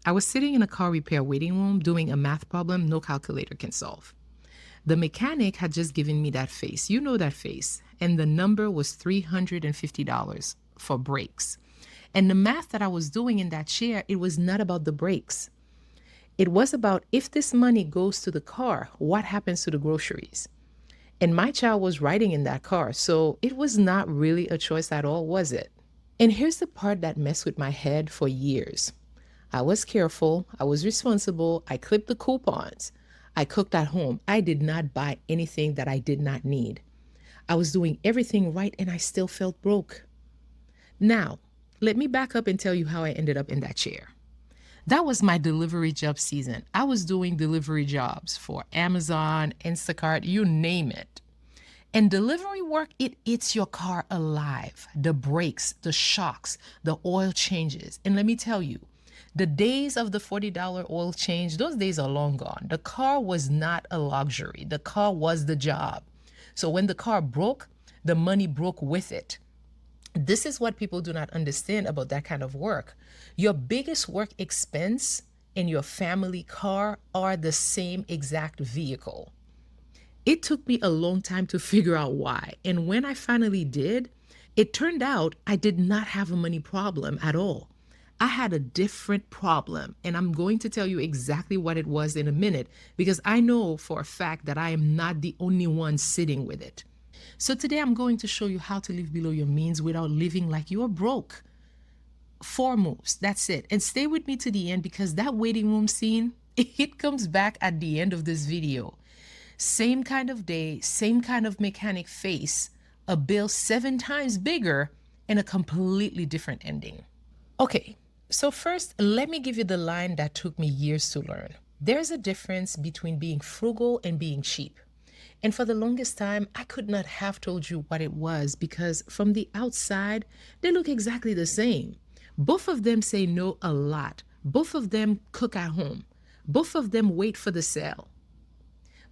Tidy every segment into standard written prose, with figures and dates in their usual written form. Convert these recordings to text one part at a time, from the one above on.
I was sitting in a car repair waiting room doing a math problem no calculator can solve. The mechanic had just given me that face. You know that face. And the number was $350 for brakes. And the math that I was doing in that chair, it was not about the brakes. It was about if this money goes to the car, what happens to the groceries? And my child was riding in that car. So it was not really a choice at all, was it? And here's the part that messed with my head for years. I was careful. I was responsible. I clipped the coupons. I cooked at home. I did not buy anything that I did not need. I was doing everything right and I still felt broke. Now, let me back up and tell you how I ended up in that chair. That was my delivery job season. I was doing delivery jobs for Amazon, Instacart, you name it. And delivery work, it eats your car alive. The brakes, the shocks, the oil changes. And let me tell you, the days of the $40 oil change, those days are long gone. The car was not a luxury. The car was the job. So when the car broke, the money broke with it. This is what people do not understand about that kind of work. Your biggest work expense and your family car are the same exact vehicle. It took me a long time to figure out why. And when I finally did, it turned out I did not have a money problem at all. I had a different problem, and I'm going to tell you exactly what it was in a minute because I know for a fact that I am not the only one sitting with it. So today I'm going to show you how to live below your means without living like you are broke. 4 moves, that's it. And stay with me to the end because that waiting room scene, it comes back at the end of this video. Same kind of day, same kind of mechanic face, a bill 7 times bigger, and a completely different ending. Okay, so first, let me give you the line that took me years to learn. There's a difference between being frugal and being cheap. And for the longest time, I could not have told you what it was because from the outside, they look exactly the same. Both of them say no a lot. Both of them cook at home. Both of them wait for the sale.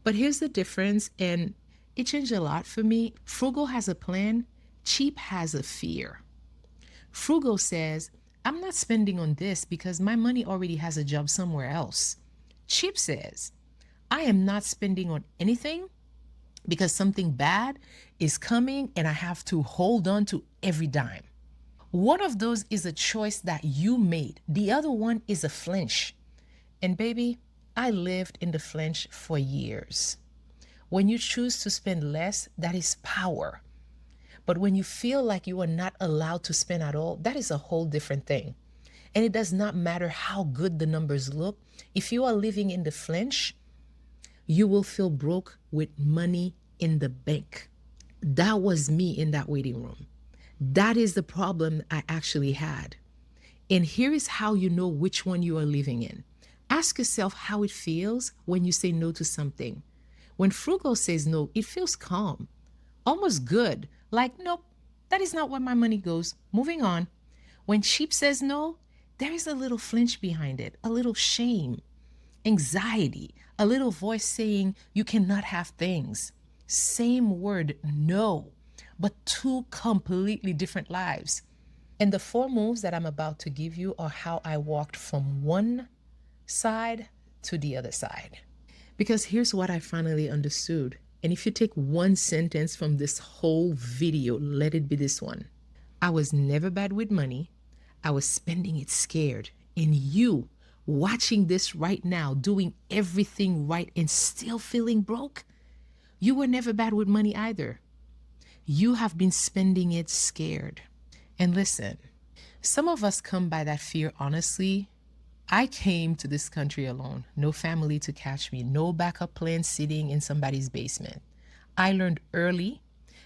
But here's the difference, and it changed a lot for me. Frugal has a plan. Cheap has a fear. Frugal says, I'm not spending on this because my money already has a job somewhere else. Cheap says, I am not spending on anything because something bad is coming and I have to hold on to every dime. One of those is a choice that you made. The other one is a flinch. And baby, I lived in the flinch for years. When you choose to spend less, that is power. But when you feel like you are not allowed to spend at all, that is a whole different thing. And it does not matter how good the numbers look. If you are living in the flinch, you will feel broke with money in the bank. That was me in that waiting room. That is the problem I actually had. And here is how you know which one you are living in. Ask yourself how it feels when you say no to something. When frugal says no, it feels calm, almost good. Like, nope, that is not where my money goes. Moving on. When cheap says no, there is a little flinch behind it, a little shame, anxiety, a little voice saying you cannot have things. Same word, no, but 2 completely different lives. And the 4 moves that I'm about to give you are how I walked from one side to the other side. Because here's what I finally understood. And if you take one sentence from this whole video, let it be this one. I was never bad with money. I was spending it scared. And you, watching this right now, doing everything right and still feeling broke, you were never bad with money either. You have been spending it scared. And listen, some of us come by that fear honestly. I came to this country alone, no family to catch me, no backup plan sitting in somebody's basement. I learned early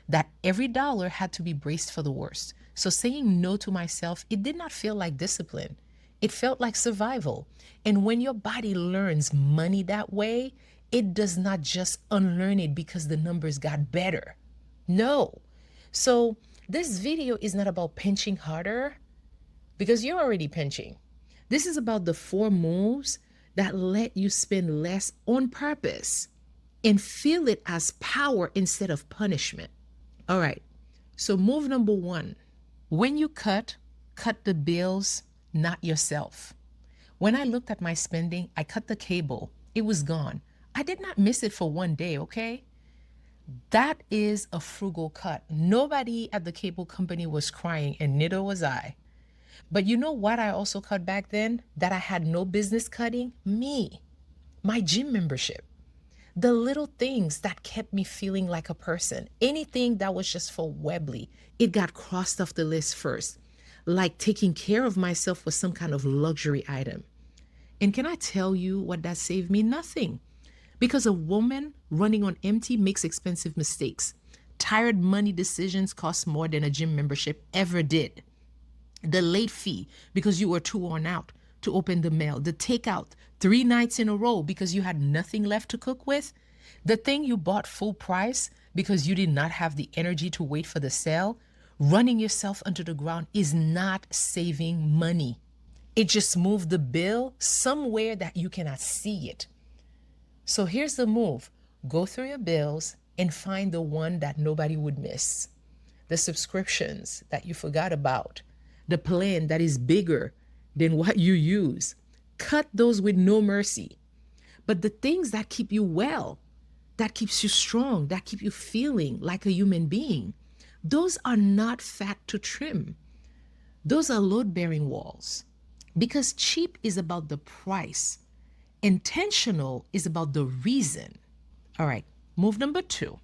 that every dollar had to be braced for the worst. So saying no to myself, it did not feel like discipline. It felt like survival. And when your body learns money that way, it does not just unlearn it because the numbers got better. No. So this video is not about pinching harder because you're already pinching. This is about the 4 moves that let you spend less on purpose and feel it as power instead of punishment. All right. So move number 1, when you cut the bills, not yourself. When I looked at my spending, I cut the cable. It was gone. I did not miss it for one day, okay? That is a frugal cut. Nobody at the cable company was crying, and neither was I. But you know what I also cut back then that I had no business cutting? Me, my gym membership. The little things that kept me feeling like a person, anything that was just for Webley, it got crossed off the list first. Like taking care of myself was some kind of luxury item. And can I tell you what that saved me? Nothing. Because a woman running on empty makes expensive mistakes. Tired money decisions cost more than a gym membership ever did. The late fee because you were too worn out to open the mail, the takeout 3 nights in a row because you had nothing left to cook with, the thing you bought full price because you did not have the energy to wait for the sale, running yourself under the ground is not saving money. It just moved the bill somewhere that you cannot see it. So here's the move. Go through your bills and find the one that nobody would miss. The subscriptions that you forgot about, the plan that is bigger than what you use. Cut those with no mercy. But the things that keep you well, that keeps you strong, that keep you feeling like a human being, those are not fat to trim. Those are load-bearing walls. Because cheap is about the price. Intentional is about the reason. All right, move number 2.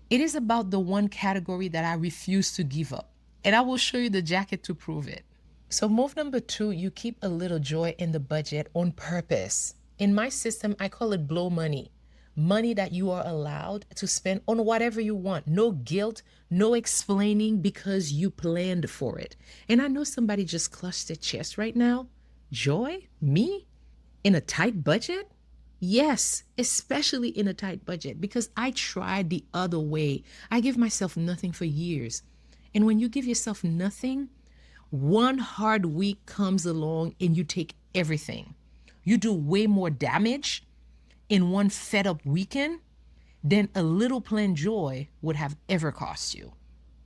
It is about the one category that I refuse to give up. And I will show you the jacket to prove it. So move number 2, you keep a little joy in the budget on purpose. In my system, I call it blow money. Money that you are allowed to spend on whatever you want. No guilt, no explaining because you planned for it. And I know somebody just clutched their chest right now. Joy? Me? In a tight budget? Yes, especially in a tight budget because I tried the other way. I give myself nothing for years. And when you give yourself nothing, one hard week comes along and you take everything. You do way more damage in one fed up weekend than a little plain joy would have ever cost you.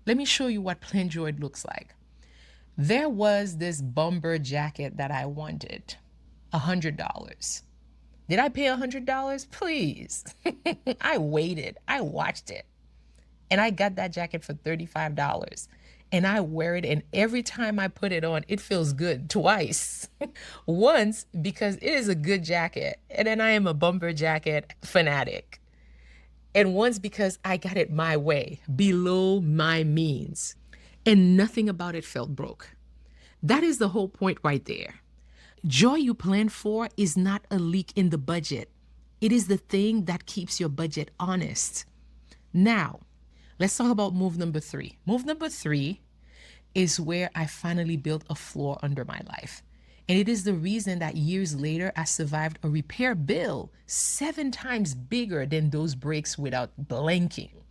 Let me show you what plain joy looks like. There was this bomber jacket that I wanted. $100. Did I pay $100? Please. I waited. I watched it. And I got that jacket for $35. And I wear it, and every time I put it on, it feels good twice. Once, because it is a good jacket, and then I am a bomber jacket fanatic. And once, because I got it my way, below my means. And nothing about it felt broke. That is the whole point right there. Joy you plan for is not a leak in the budget. It is the thing that keeps your budget honest. Now, let's talk about move number 3. Move number 3 is where I finally built a floor under my life. And it is the reason that years later, I survived a repair bill 7 times bigger than those breaks without blinking.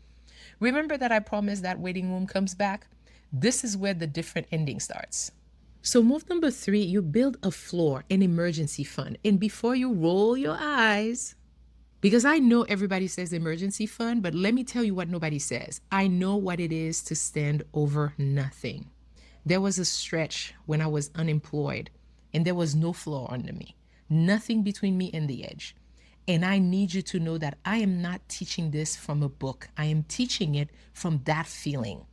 Remember that I promised that waiting room comes back? This is where the different ending starts. So move number 3, you build a floor, an emergency fund. And before you roll your eyes, because I know everybody says emergency fund, but let me tell you what nobody says. I know what it is to stand over nothing. There was a stretch when I was unemployed and there was no floor under me, nothing between me and the edge. And I need you to know that I am not teaching this from a book. I am teaching it from that feeling,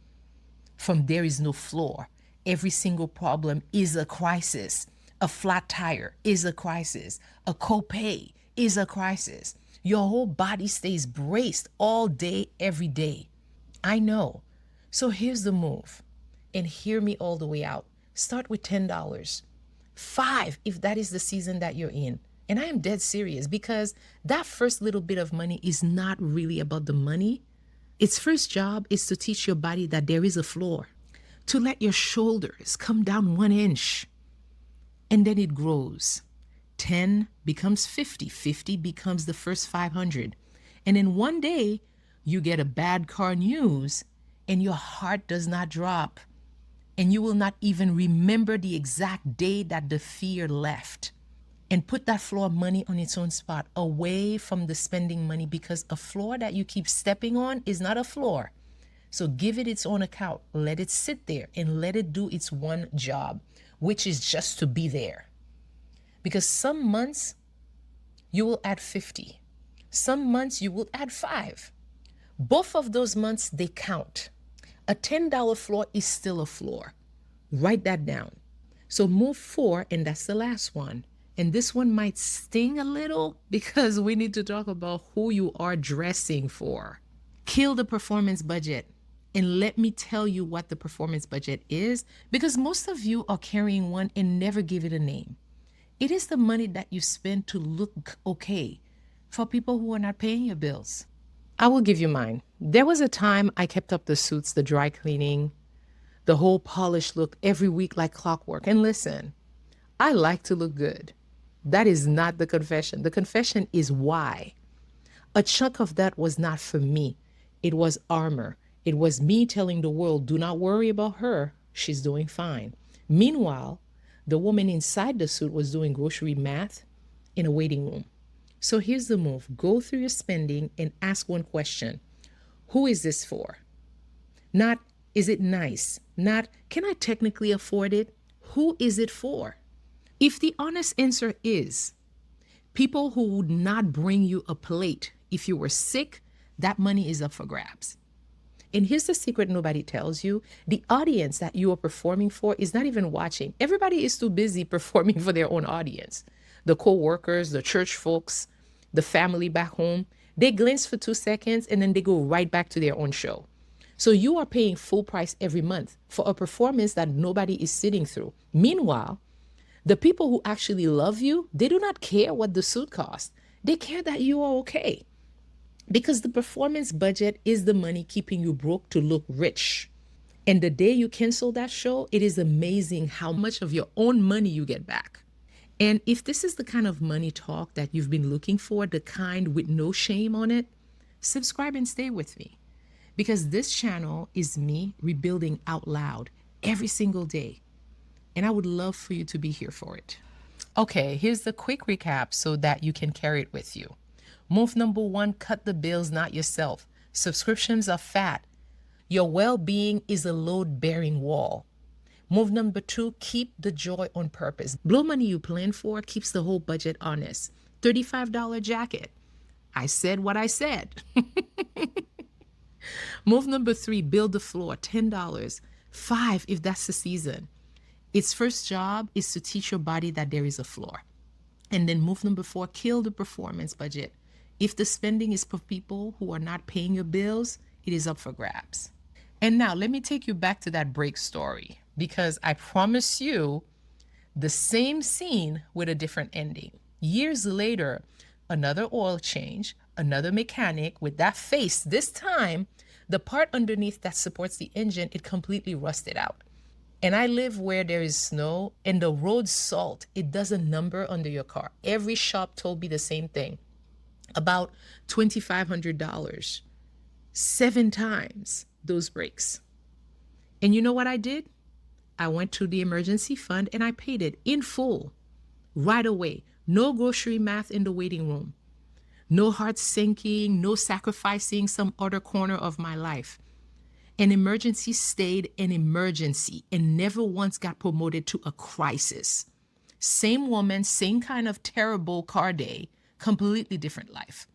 from there is no floor. Every single problem is a crisis. A flat tire is a crisis. A copay is a crisis. Your whole body stays braced all day, every day. I know. So here's the move. And hear me all the way out. Start with $10. $5 if that is the season that you're in. And I am dead serious because that first little bit of money is not really about the money. Its first job is to teach your body that there is a floor, to let your shoulders come down 1 inch. And then it grows. 10 becomes 50. 50 becomes the first 500. And then one day you get a bad car news and your heart does not drop. And you will not even remember the exact day that the fear left. And put that floor money on its own spot, away from the spending money, because a floor that you keep stepping on is not a floor. So give it its own account. Let it sit there and let it do its one job, which is just to be there. Because some months you will add 50. Some months you will add 5. Both of those months, they count. A $10 floor is still a floor. Write that down. So move 4, and that's the last one. And this one might sting a little because we need to talk about who you are dressing for. Kill the performance budget. And let me tell you what the performance budget is, because most of you are carrying one and never give it a name. It is the money that you spend to look okay for people who are not paying your bills. I will give you mine. There was a time I kept up the suits, the dry cleaning, the whole polished look every week like clockwork. And listen, I like to look good. That is not the confession. The confession is why. A chunk of that was not for me. It was armor. It was me telling the world, do not worry about her. She's doing fine. Meanwhile, the woman inside the suit was doing grocery math in a waiting room. So here's the move. Go through your spending and ask one question. Who is this for? Not, is it nice? Not, can I technically afford it? Who is it for? If the honest answer is people who would not bring you a plate if you were sick, that money is up for grabs. And here's the secret nobody tells you. The audience that you are performing for is not even watching. Everybody is too busy performing for their own audience. The co-workers, the church folks, the family back home, they glance for 2 seconds and then they go right back to their own show. So you are paying full price every month for a performance that nobody is sitting through. Meanwhile, the people who actually love you, they do not care what the suit costs. They care that you are okay. Because the performance budget is the money keeping you broke to look rich. And the day you cancel that show, it is amazing how much of your own money you get back. And if this is the kind of money talk that you've been looking for, the kind with no shame on it, subscribe and stay with me. Because this channel is me rebuilding out loud every single day. And I would love for you to be here for it. Okay, here's the quick recap so that you can carry it with you. Move number 1, cut the bills, not yourself. Subscriptions are fat. Your well-being is a load-bearing wall. Move number 2, keep the joy on purpose. Blow money you plan for keeps the whole budget honest. $35 jacket. I said what I said. Move number 3, build the floor, $10. 5 if that's the season. Its first job is to teach your body that there is a floor. And then move number 4, kill the performance budget. If the spending is for people who are not paying your bills, it is up for grabs. And now let me take you back to that break story, because I promise you the same scene with a different ending. Years later, another oil change, another mechanic with that face. This time, the part underneath that supports the engine, it completely rusted out. And I live where there is snow and the road salt. It does a number under your car. Every shop told me the same thing. About $2,500, 7 times those brakes. And you know what I did? I went to the emergency fund and I paid it in full right away. No grocery math in the waiting room. No heart sinking, no sacrificing some other corner of my life. An emergency stayed an emergency and never once got promoted to a crisis. Same woman, same kind of terrible car day, completely different life.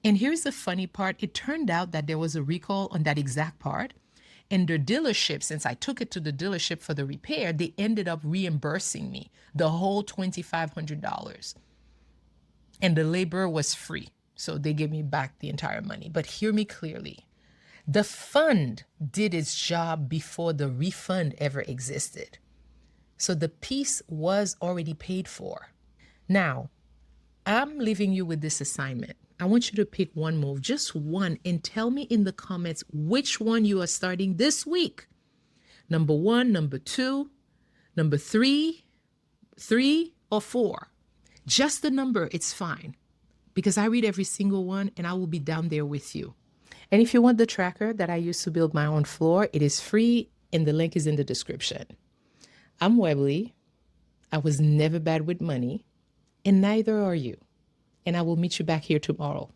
And here's the funny part. It turned out that there was a recall on that exact part. And the dealership, since I took it to the dealership for the repair, they ended up reimbursing me the whole $2,500. And the labor was free. So they gave me back the entire money. But hear me clearly. The fund did its job before the refund ever existed. So the piece was already paid for. Now, I'm leaving you with this assignment. I want you to pick one move, just one, and tell me in the comments which one you are starting this week. Number 1, number 2, number 3, 3 or 4. Just the number, it's fine. Because I read every single one and I will be down there with you. And if you want the tracker that I use to build my own floor, it is free and the link is in the description. I'm Webley. I was never bad with money, and neither are you. And I will meet you back here tomorrow.